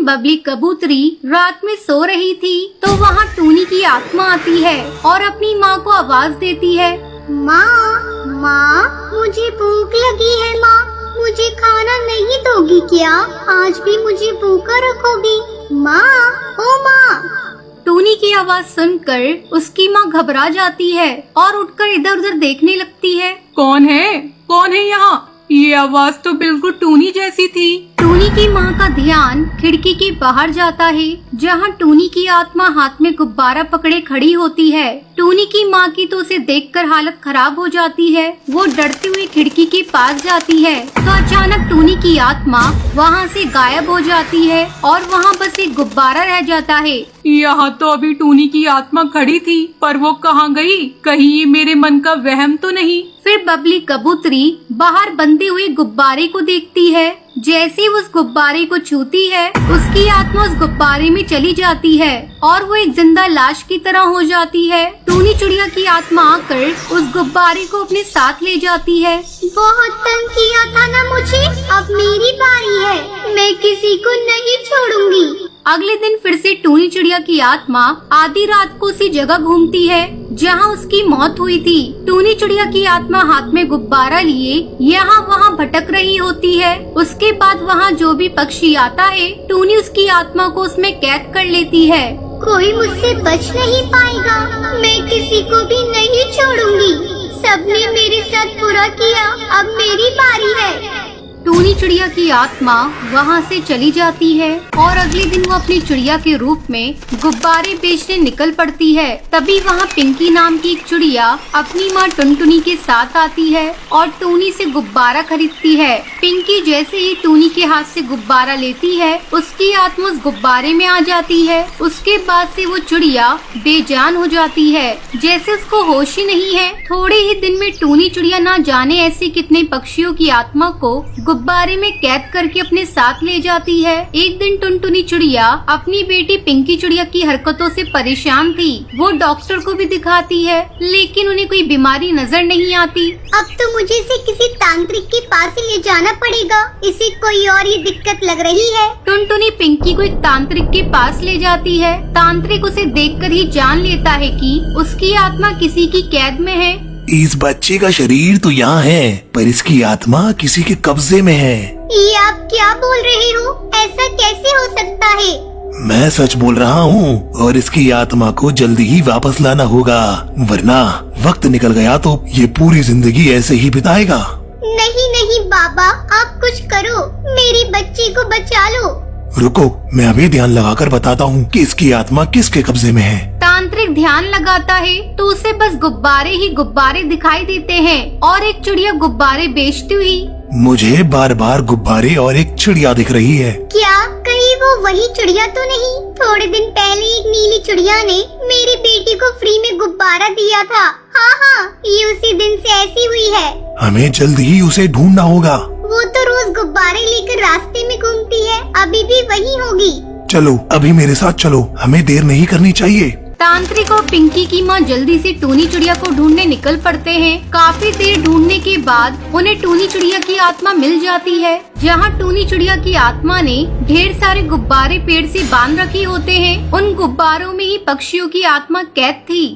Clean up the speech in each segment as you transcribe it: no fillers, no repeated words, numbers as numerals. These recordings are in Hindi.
बबली कबूतरी रात में सो रही थी तो वहाँ टूनी की आत्मा आती है और अपनी माँ को आवाज देती है। माँ, माँ, मुझे भूख लगी है माँ, मुझे खाना नहीं दोगी क्या? आज भी मुझे भूखा रखोगी? माँ, ओ माँ। टूनी की आवाज सुनकर उसकी माँ घबरा जाती है और उठकर इधर उधर देखने लगती है। कौन है यहाँ? ये आवाज तो बिल्कुल टूनी जैसी थी। टूनी की माँ का ध्यान खिड़की के बाहर जाता है जहाँ टूनी की आत्मा हाथ में गुब्बारा पकड़े खड़ी होती है। टूनी की माँ की तो उसे देखकर हालत खराब हो जाती है। वो डरते हुए खिड़की के पास जाती है तो अचानक टूनी की आत्मा वहाँ से गायब हो जाती है और वहाँ बस एक गुब्बारा रह जाता है। यहाँ तो अभी टूनी की आत्मा खड़ी थी, पर वो कहाँ गई? कहीं ये मेरे मन का वहम तो नहीं? फिर बबली कबूतरी बाहर बंधे हुए गुब्बारे को देखती है। जैसे ही उस गुब्बारे को छूती है उसकी आत्मा उस गुब्बारे में चली जाती है और वो एक जिंदा लाश की तरह हो जाती है। टूनी चिड़िया की आत्मा आकर उस गुब्बारे को अपने साथ ले जाती है। बहुत तंग किया था ना मुझे, अब मेरी बारी है, मैं किसी को नहीं छोड़ूंगी। अगले दिन फिर से टूनी चिड़िया की आत्मा आधी रात को उसी जगह घूमती है जहाँ उसकी मौत हुई थी। टूनी चिड़िया की आत्मा हाथ में गुब्बारा लिए यहाँ वहाँ भटक रही होती है। उसके बाद वहाँ जो भी पक्षी आता है टूनी उसकी आत्मा को उसमें कैद कर लेती है। कोई मुझसे बच नहीं पाएगा, मैं किसी को भी नहीं छोड़ूंगी। सबने मेरे साथ बुरा किया, अब मेरी बारी है। टूनी चिड़िया की आत्मा वहाँ से चली जाती है और अगले दिन वो अपनी चिड़िया के रूप में गुब्बारे बेचने निकल पड़ती है। तभी वहाँ पिंकी नाम की एक चिड़िया अपनी माँ टुनटुनी के साथ आती है और टूनी से गुब्बारा खरीदती है। पिंकी जैसे ही टूनी के हाथ से गुब्बारा लेती है उसकी आत्मा उस गुब्बारे में आ जाती है। उसके बाद से वो चिड़िया बेजान हो जाती है, जैसे उसको होश ही नहीं है। थोड़े ही दिन में टूनी चिड़िया ना जाने ऐसे कितने पक्षियों की आत्मा को गुब्बारे में कैद करके अपने साथ ले जाती है। एक दिन टुनटुनी चिड़िया अपनी बेटी पिंकी चिड़िया की हरकतों से परेशान थी। वो डॉक्टर को भी दिखाती है लेकिन उन्हें कोई बीमारी नजर नहीं आती। अब तो मुझे इसे किसी तांत्रिक के पास ही ले जाना पड़ेगा, इसे कोई और ही दिक्कत लग रही है। टुनटुनी पिंकी को एक तांत्रिक के पास ले जाती है। तांत्रिक उसे देखकर ही जान लेता है कि उसकी आत्मा किसी की कैद में है। इस बच्चे का शरीर तो यहाँ है पर इसकी आत्मा किसी के कब्जे में है। ये आप क्या बोल रहे हो? ऐसा कैसे हो सकता है? मैं सच बोल रहा हूँ और इसकी आत्मा को जल्दी ही वापस लाना होगा, वरना वक्त निकल गया तो ये पूरी जिंदगी ऐसे ही बिताएगा। नहीं नहीं बाबा, आप कुछ करो, मेरी बच्ची को बचा लो। रुको, मैं अभी ध्यान लगाकर बताता हूँ कि इसकी आत्मा किसके कब्जे में है। तांत्रिक ध्यान लगाता है तो उसे बस गुब्बारे ही गुब्बारे दिखाई देते हैं और एक चिड़िया गुब्बारे बेचती हुई। मुझे बार बार गुब्बारे और एक चिड़िया दिख रही है। क्या कहीं वो वही चिड़िया तो नहीं? थोड़े दिन पहले एक नीली चिड़िया ने मेरी बेटी को फ्री में गुब्बारा दिया था। हाँ हाँ, ये उसी दिन से ऐसी हुई है। हमें जल्द ही उसे ढूंढना होगा। वो तो रोज गुब्बारे लेकर रास्ते में घूमती है, अभी भी वही होगी। चलो अभी मेरे साथ चलो, हमें देर नहीं करनी चाहिए। तांत्रिक और पिंकी की माँ जल्दी से टूनी चिड़िया को ढूंढने निकल पड़ते हैं। काफी देर ढूंढने के बाद उन्हें टूनी चिड़िया की आत्मा मिल जाती है, जहाँ टूनी चिड़िया की आत्मा ने ढेर सारे गुब्बारे पेड़ से बांध रखे होते हैं। उन गुब्बारों में ही पक्षियों की आत्मा कैद थी।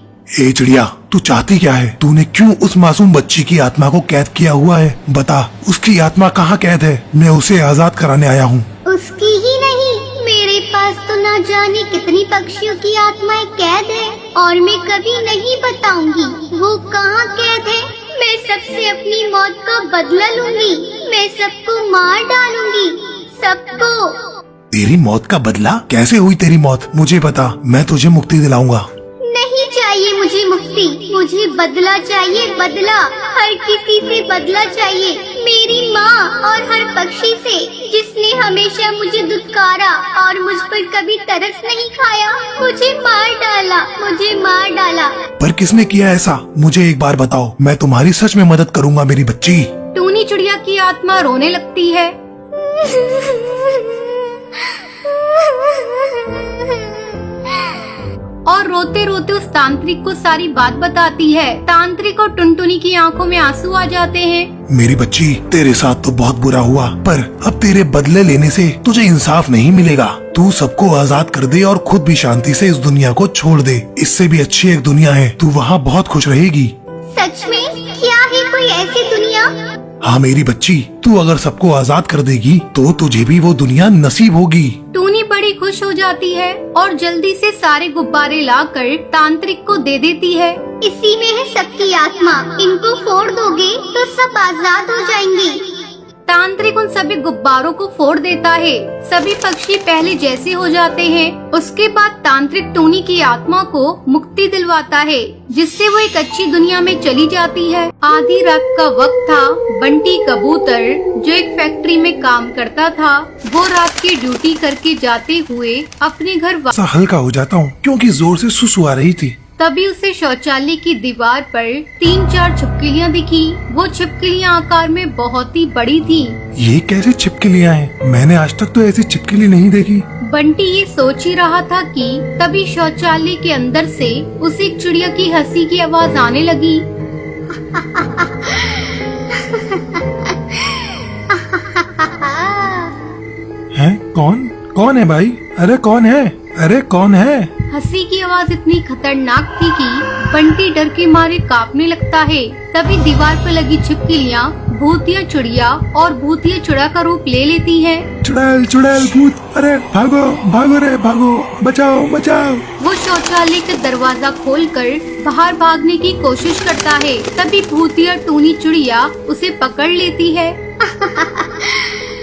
ए चिड़िया, तू चाहती क्या है? तूने क्यों उस मासूम बच्ची की आत्मा को कैद किया हुआ है? बता, उसकी आत्मा कहाँ कैद है? मैं उसे आजाद कराने आया हूँ। उसकी ही नहीं, मेरे पास तो ना जाने कितनी पक्षियों की आत्माएं कैद है और मैं कभी नहीं बताऊंगी वो कहाँ कैद है। मैं सबसे अपनी मौत का बदला लूंगी, मैं सबको मार डालूंगी, सबको। तेरी मौत का बदला? कैसे हुई तेरी मौत? मुझे बता, मैं तुझे मुक्ति दिलाऊंगा। नहीं चाहिए मुझे मुक्ति, मुझे बदला चाहिए, बदला। हर किसी से बदला चाहिए, मेरी माँ और हर पक्षी से जिसने हमेशा मुझे दुत्कारा और मुझ पर कभी तरस नहीं खाया। मुझे मार डाला, मुझे मार डाला। पर किसने किया ऐसा? मुझे एक बार बताओ, मैं तुम्हारी सच में मदद करूँगा मेरी बच्ची। टूनी चिड़िया की आत्मा रोने लगती है। और रोते रोते उस तांत्रिक को सारी बात बताती है। तांत्रिक और टुनटुनी की आंखों में आंसू आ जाते हैं। मेरी बच्ची, तेरे साथ तो बहुत बुरा हुआ, पर अब तेरे बदले लेने से तुझे इंसाफ नहीं मिलेगा। तू सबको आजाद कर दे और खुद भी शांति से इस दुनिया को छोड़ दे। इससे भी अच्छी एक दुनिया है, तू वहाँ बहुत खुश रहेगी। सच में? क्या है कोई ऐसी दुनिया? हाँ मेरी बच्ची, तू अगर सबको आजाद कर देगी तो तुझे भी वो दुनिया नसीब होगी। टूनी बड़ी खुश हो जाती है और जल्दी से सारे गुब्बारे लाकर तांत्रिक को दे देती है। इसी में है सबकी आत्मा, इनको फोड़ दोगे तो सब आजाद हो जाएंगे। तांत्रिक उन सभी गुब्बारों को फोड़ देता है। सभी पक्षी पहले जैसे हो जाते हैं। उसके बाद तांत्रिक टूनी की आत्मा को मुक्ति दिलवाता है, जिससे वो एक अच्छी दुनिया में चली जाती है। आधी रात का वक्त था। बंटी कबूतर, जो एक फैक्ट्री में काम करता था, वो रात की ड्यूटी करके जाते हुए अपने घर सा हल्का हो जाता हूँ क्योंकि जोर से सुसु आ रही थी। तभी उसे शौचालय की दीवार पर 3-4 छिपकलियाँ दिखी। वो छिपकलियाँ आकार में बहुत ही बड़ी थी। ये कैसे छिपकलियाँ हैं? मैंने आज तक तो ऐसी छिपकली नहीं देखी। बंटी ये सोच ही रहा था कि तभी शौचालय के अंदर से उसे एक चिड़िया की हंसी की आवाज आने लगी। हैं? कौन है भाई? अरे कौन है? अरे कौन है? हंसी की आवाज इतनी खतरनाक थी कि बंटी डर के मारे कांपने लगता है। तभी दीवार पर लगी छिपकलियाँ भूतिया चिड़िया और भूतिया चिड़ा का रूप ले लेती हैं। चुड़ैल चुड़ैल भूत, अरे भागो भागो रे भागो, बचाओ बचाओ। वो शौचालय का दरवाजा खोलकर बाहर भागने की कोशिश करता है। तभी भूतिया टूनी चिड़िया उसे पकड़ लेती है।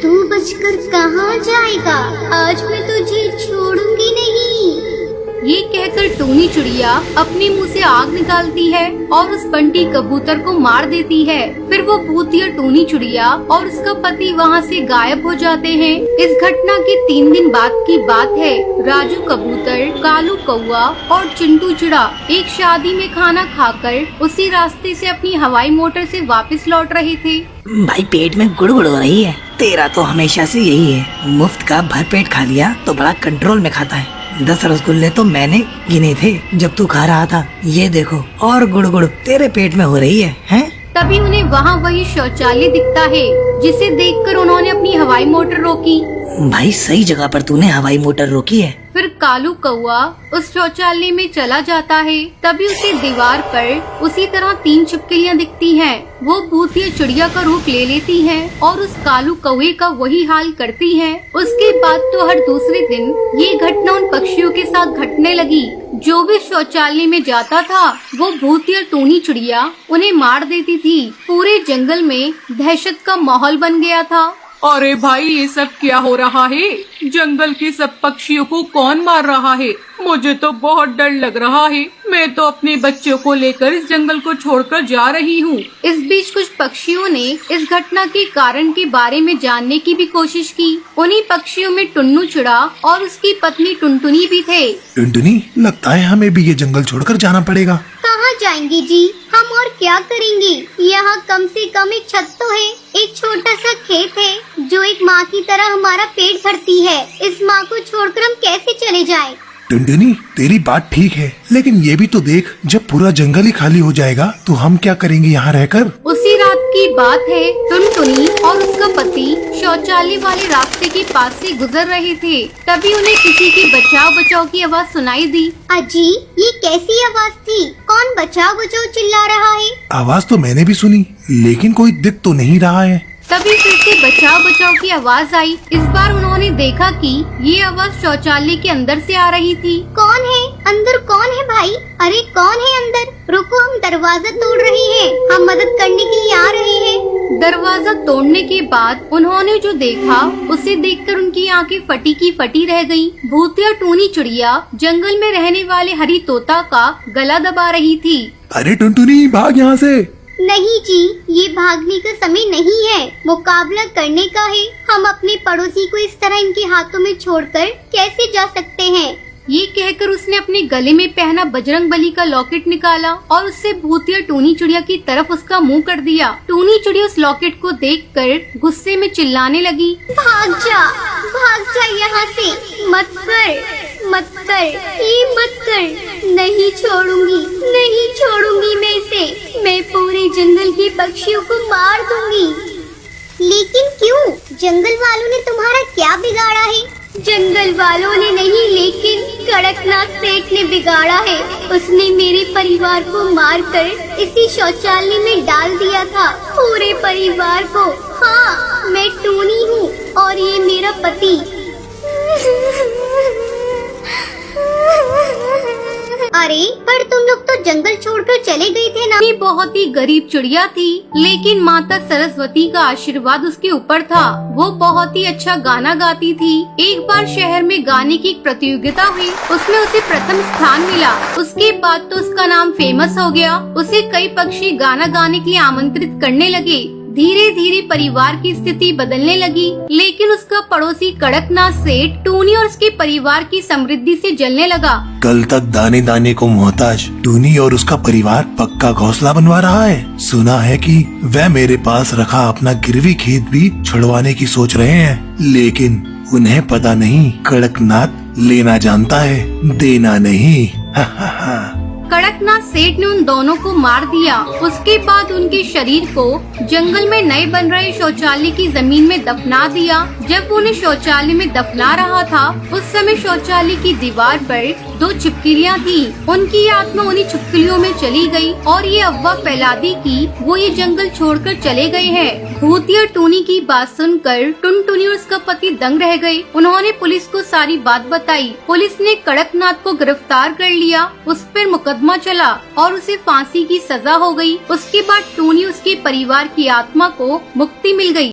तू बचकर कहाँ जाएगा? आज मैं तुझे छोड़ूंगी नहीं। ये कहकर टूनी चिड़िया अपने मुंह से आग निकालती है और उस बंटी कबूतर को मार देती है। फिर वो भूतिया टूनी चिड़िया और उसका पति वहाँ से गायब हो जाते हैं। इस घटना के 3 दिन बाद की बात है। राजू कबूतर, कालू कौआ और चिंटू चिड़ा एक शादी में खाना खाकर उसी रास्ते से अपनी हवाई मोटर से वापस लौट रहे थे। भाई पेट में गुड़गुड़ हो रही है। तेरा तो हमेशा से यही है, मुफ्त का भरपेट खा लिया तो बड़ा कंट्रोल में खाता है। 10 रसगुल्ले तो मैंने गिने थे जब तू खा रहा था। ये देखो और गुड़गुड़ तेरे पेट में हो रही है, हैं? तभी उन्हें वहाँ वही शौचालय दिखता है, जिसे देखकर उन्होंने अपनी हवाई मोटर रोकी। भाई सही जगह पर तूने हवाई मोटर रोकी है। फिर कालू कौआ उस शौचालय में चला जाता है। तभी उसे दीवार पर उसी तरह 3 छिपकलियाँ दिखती हैं। वो भूतिया चिड़िया का रूप ले लेती हैं और उस कालू कौए का वही हाल करती हैं। उसके बाद तो हर दूसरे दिन ये घटना उन पक्षियों के साथ घटने लगी। जो भी शौचालय में जाता था वो भूतिया टूनी चिड़िया उन्हें मार देती थी। पूरे जंगल में दहशत का माहौल बन गया था। अरे भाई ये सब क्या हो रहा है? जंगल के सब पक्षियों को कौन मार रहा है? मुझे तो बहुत डर लग रहा है। मैं तो अपने बच्चों को लेकर इस जंगल को छोड़कर जा रही हूँ। इस बीच कुछ पक्षियों ने इस घटना के कारण के बारे में जानने की भी कोशिश की। उन्हीं पक्षियों में टुन्नू चिड़ा और उसकी पत्नी टुनटुनी भी थे। टुनटुनी, लगता है हमें भी ये जंगल छोड़कर जाना पड़ेगा। कहाँ जाएंगे जी? हम और क्या करेंगे? यहाँ कम से कम एक छत तो है, एक छोटा सा खेत है जो एक माँ की तरह हमारा पेट भरती है। इस माँ को छोड़कर हम कैसे चले जाएं? टुनटुनी, तेरी बात ठीक है, लेकिन ये भी तो देख, जब पूरा जंगल ही खाली हो जाएगा तो हम क्या करेंगे यहाँ रहकर? उसी रात की बात है। टुनटुनी और उसका पति शौचालय वाले रास्ते के पास से गुजर रहे थे। तभी उन्हें किसी की बचाओ बचाओ की आवाज सुनाई दी। अजी, ये कैसी आवाज थी? कौन बचाओ बचाओ चिल्ला रहा है? आवाज तो मैंने भी सुनी, लेकिन कोई दिख तो नहीं रहा है। तभी फिर से बचाओ बचाओ की आवाज आई। इस बार उन्होंने देखा कि ये आवाज शौचालय के अंदर से आ रही थी। कौन है अंदर? कौन है भाई? अरे कौन है अंदर? रुको, हम दरवाजा तोड़ रहे हैं, हम मदद करने के लिए आ रहे हैं। दरवाजा तोड़ने के बाद उन्होंने जो देखा उसे देखकर उनकी आंखें फटी की फटी रह गईं। भूतिया टूनी चिड़िया जंगल में रहने वाले हरी तोता का गला दबा रही थी। अरे टुनटुनी, भाग यहाँ से। नहीं जी, ये भागने का समय नहीं है, मुकाबला करने का है। हम अपने पड़ोसी को इस तरह इनके हाथों में छोड़कर कैसे जा सकते हैं? ये कहकर उसने अपने गले में पहना बजरंगबली का लॉकेट निकाला और उससे भूतिया टूनी चिड़िया की तरफ उसका मुंह कर दिया। टूनी चिड़िया उस लॉकेट को देखकर गुस्से में चिल्लाने लगी, भाग जा यहाँ से, मत कर ये मत कर। नहीं छोड़ूंगी, नहीं छोड़ूंगी मैं इसे। मैं पूरे जंगल के पक्षियों को मार दूंगी। लेकिन क्यों? जंगल वालों ने तुम्हारा क्या बिगाड़ा है? जंगल वालों ने नहीं, लेकिन कड़कनाथ सेठ ने बिगाड़ा है। उसने मेरे परिवार को मारकर इसी शौचालय में डाल दिया था, पूरे परिवार को। हाँ, मैं टूनी हूँ और ये मेरा पति। अरे पर तुम लोग तो जंगल छोड़कर चले गए थे ना। ये बहुत ही गरीब चिड़िया थी, लेकिन माता सरस्वती का आशीर्वाद उसके ऊपर था। वो बहुत ही अच्छा गाना गाती थी। एक बार शहर में गाने की एक प्रतियोगिता हुई, उसमें उसे प्रथम स्थान मिला। उसके बाद तो उसका नाम फेमस हो गया। उसे कई पक्षी गाना गाने के लिए आमंत्रित करने लगे। धीरे धीरे परिवार की स्थिति बदलने लगी, लेकिन उसका पड़ोसी कड़कनाथ सेठ टूनी और उसके परिवार की समृद्धि से जलने लगा। कल तक दाने दाने को मोहताज टूनी और उसका परिवार पक्का घोंसला बनवा रहा है। सुना है कि वह मेरे पास रखा अपना गिरवी खेत भी छुड़वाने की सोच रहे हैं, लेकिन उन्हें पता नहीं कड़कनाथ लेना जानता है, देना नहीं। कड़कनाथ सेठ ने उन दोनों को मार दिया। उसके बाद उनके शरीर को जंगल में नए बन रहे शौचालय की जमीन में दफना दिया। जब वो उन्हें शौचालय में दफना रहा था, उस समय शौचालय की दीवार पर 2 छिपकलियाँ थी। उनकी आत्मा उन्हीं छिपकलियों में चली गई और ये अफवाह फैला दी कि वो ये जंगल छोड़कर चले गए हैं। भूतिया टूनी की बात सुनकर टुनटुनी और उसका पति दंग रह गए। उन्होंने पुलिस को सारी बात बताई। पुलिस ने कड़कनाथ को गिरफ्तार कर लिया। उस पर मुकदमा चला और उसे फांसी की सजा हो गई। उसके बाद टूनी उसके परिवार की आत्मा को मुक्ति मिल गई।